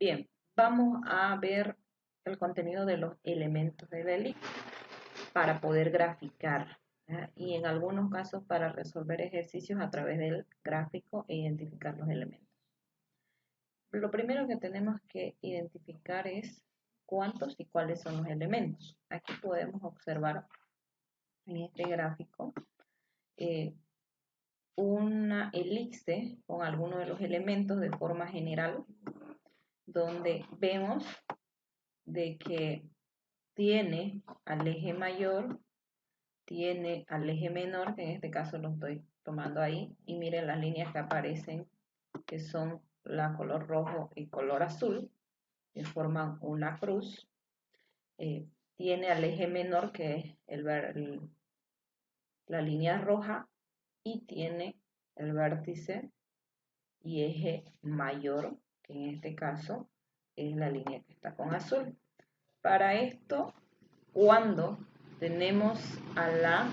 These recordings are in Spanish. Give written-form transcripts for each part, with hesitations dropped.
Bien, vamos a ver el contenido de los elementos de la elipse para poder graficar, ¿ya? Y en algunos casos para resolver ejercicios a través del gráfico e identificar los elementos. Lo primero que tenemos que identificar es cuántos y cuáles son los elementos. Aquí podemos observar en este gráfico una elipse con algunos de los elementos de forma general, donde vemos de que tiene al eje mayor, tiene al eje menor, que en este caso lo estoy tomando ahí, y miren las líneas que aparecen, que son la color rojo y color azul, que forman una cruz. Tiene al eje menor, que es la línea roja, y tiene el vértice y eje mayor, que en este caso es la línea que está con azul. Para esto, cuando tenemos a la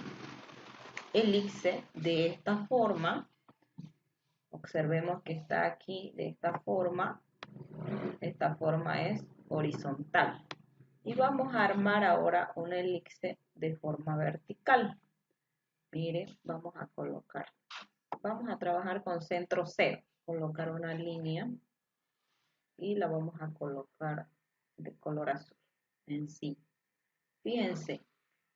elipse de esta forma, observemos que está aquí de esta forma es horizontal. Y vamos a armar ahora una elipse de forma vertical. Mire, vamos a trabajar con centro cero, colocar una línea y la vamos a colocar de color azul en sí. Fíjense,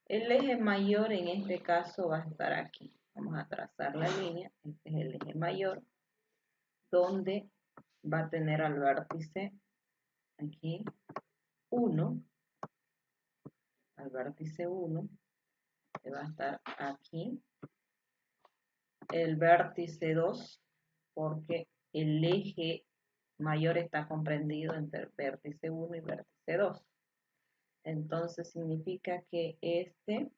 el eje mayor en este caso va a estar aquí. Vamos a trazar la línea, este es el eje mayor, donde va a tener al vértice aquí 1, al vértice 1, que va a estar aquí, el vértice 2, porque el eje mayor está comprendido entre vértice 1 y vértice 2. Entonces significa que este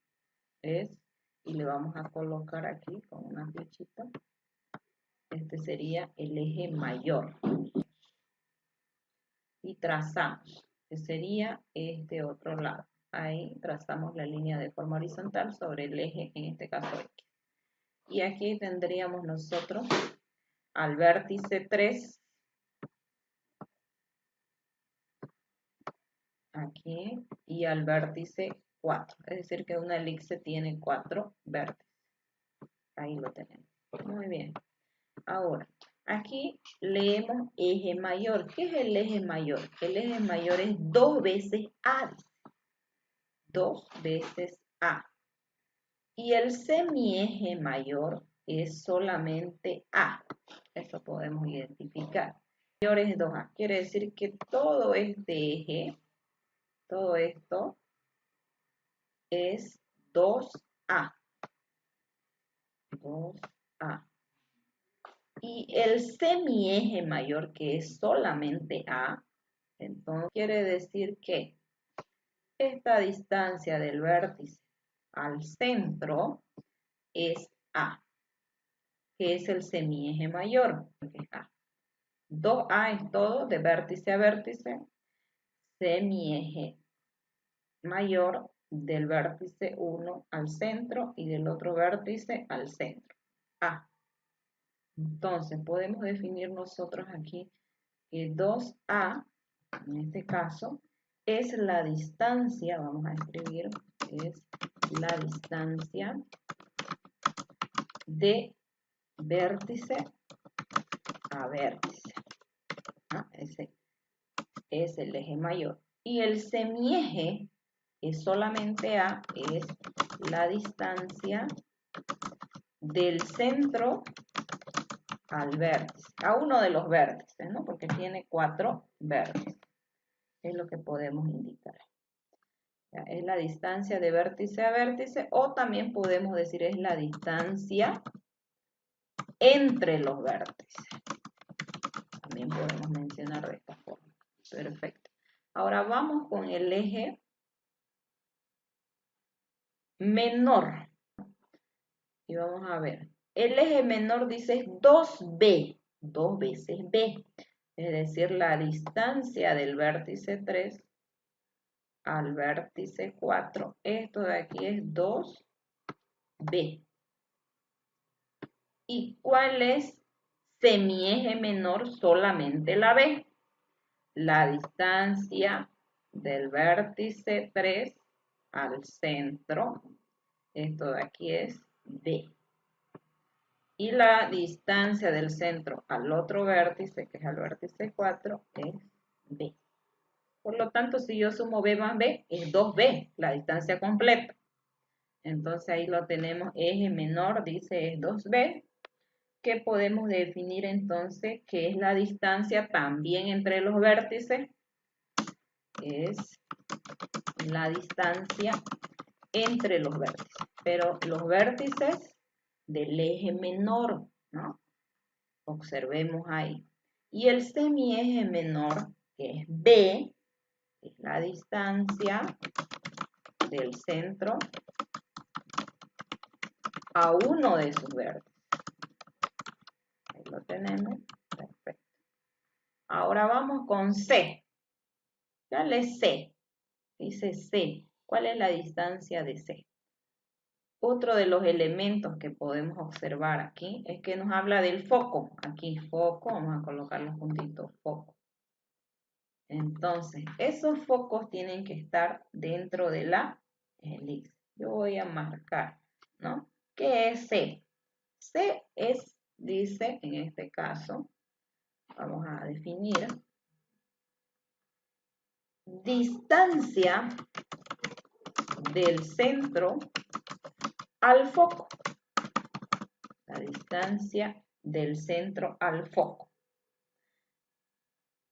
es, y le vamos a colocar aquí con una flechita, este sería el eje mayor. Y trazamos, que sería este otro lado. Ahí trazamos la línea de forma horizontal sobre el eje, en este caso X. Y aquí tendríamos nosotros al vértice 3, aquí, y al vértice 4. Es decir, que una elipse tiene 4 vértices. Ahí lo tenemos. Muy bien. Ahora, aquí leemos eje mayor. ¿Qué es el eje mayor? El eje mayor es 2 veces A. 2 veces A. Y el semieje mayor es solamente A. Eso podemos identificar. Mayor es 2A. Quiere decir que todo este eje, todo esto es 2A. 2A. Y el semieje mayor, que es solamente A, entonces quiere decir que esta distancia del vértice al centro es A, que es el semieje mayor, que es A. 2A es todo de vértice a vértice, semieje mayor del vértice 1 al centro y del otro vértice al centro, A. Entonces podemos definir nosotros aquí que 2A, en este caso, es la distancia, vamos a escribir, es la distancia de vértice a vértice. Ese es el eje mayor. Y el semieje, que solamente A, es la distancia del centro al vértice, a uno de los vértices, ¿no? Porque tiene 4 vértices. Es lo que podemos indicar. Es la distancia de vértice a vértice, o también podemos decir es la distancia entre los vértices. También podemos mencionar de esta forma. Perfecto. Ahora vamos con el eje menor. Y vamos a ver. El eje menor dice 2B, 2 veces B. Es decir, la distancia del vértice 3 al vértice 4. Esto de aquí es 2B. ¿Y cuál es semieje menor? Solamente la B. la distancia del vértice 3 al centro. Esto de aquí es B. Y la distancia del centro al otro vértice, que es el vértice 4, es B. Por lo tanto, si yo sumo B más B, es 2B, la distancia completa. Entonces ahí lo tenemos, eje menor, dice es 2B, que podemos definir entonces que es la distancia también entre los vértices, es la distancia entre los vértices, pero los vértices del eje menor, ¿no? Observemos ahí. Y el semieje menor, que es B, es la distancia del centro a uno de sus vértices. Ahí lo tenemos. Perfecto. Ahora vamos con C. Dale C. Dice C. ¿Cuál es la distancia de C? Otro de los elementos que podemos observar aquí es que nos habla del foco. Aquí foco, vamos a colocar los puntitos foco. Entonces, esos focos tienen que estar dentro de la elipse. Yo voy a marcar, ¿no? ¿Qué es C? C es, dice, en este caso, vamos a definir, distancia del centro al foco. La distancia del centro al foco.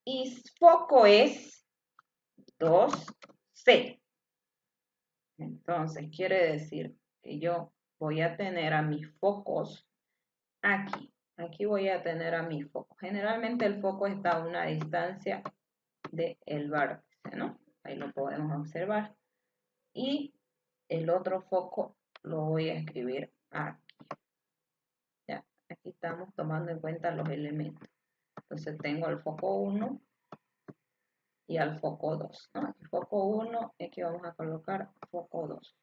Y foco es 2C. Entonces, quiere decir que yo voy a tener a mis focos aquí. Aquí voy a tener a mi foco. Generalmente el foco está a una distancia del vértice, ¿no? Ahí lo podemos observar. Y el otro foco lo voy a escribir aquí. Ya, aquí estamos tomando en cuenta los elementos. Entonces tengo al foco 1 y al foco 2, ¿no? El foco 1 es que vamos a colocar foco 2.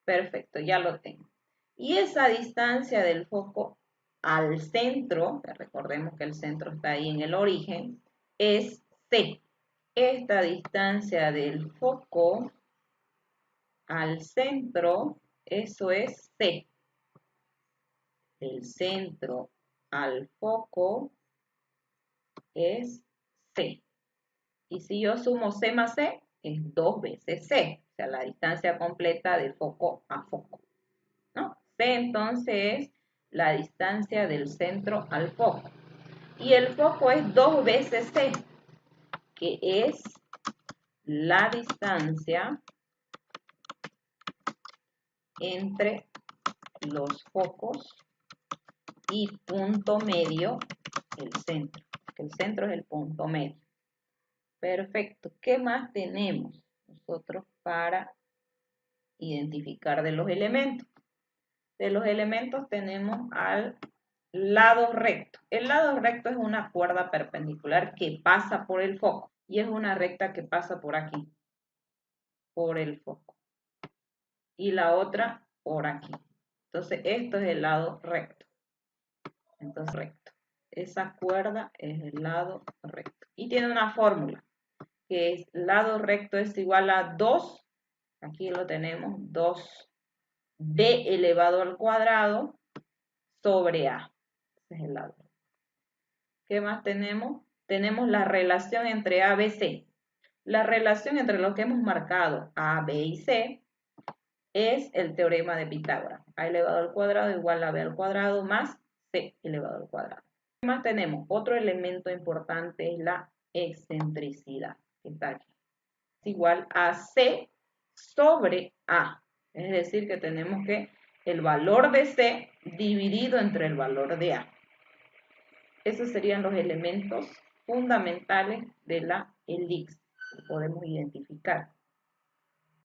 Perfecto, ya lo tengo. Y esa distancia del foco al centro, que recordemos que el centro está ahí en el origen, es C. Esta distancia del foco al centro, eso es C. Del centro al foco es C. Y si yo sumo C más C, es 2 veces C. O sea, la distancia completa de foco a foco, ¿no? C entonces es la distancia del centro al foco. Y el foco es 2 veces C, que es la distancia entre los focos y punto medio, el centro. El centro es el punto medio. Perfecto. ¿Qué más tenemos nosotros para identificar de los elementos? De los elementos tenemos al lado recto. El lado recto es una cuerda perpendicular que pasa por el foco y es una recta que pasa por aquí, por el foco. Y la otra por aquí. Entonces, esto es el lado recto. Entonces, recto. Esa cuerda es el lado recto. Y tiene una fórmula, que es lado recto es igual a 2, aquí lo tenemos, 2b elevado al cuadrado sobre a. Ese es el lado. ¿Qué más tenemos? Tenemos la relación entre a, b, c. La relación entre lo que hemos marcado, a, b y c, es el teorema de Pitágoras. A elevado al cuadrado igual a b al cuadrado más c elevado al cuadrado. ¿Qué más tenemos? Otro elemento importante es la excentricidad, que está aquí. Es igual a c sobre a. Es decir, que tenemos que el valor de c dividido entre el valor de a. Esos serían los elementos fundamentales de la elipse que podemos identificar.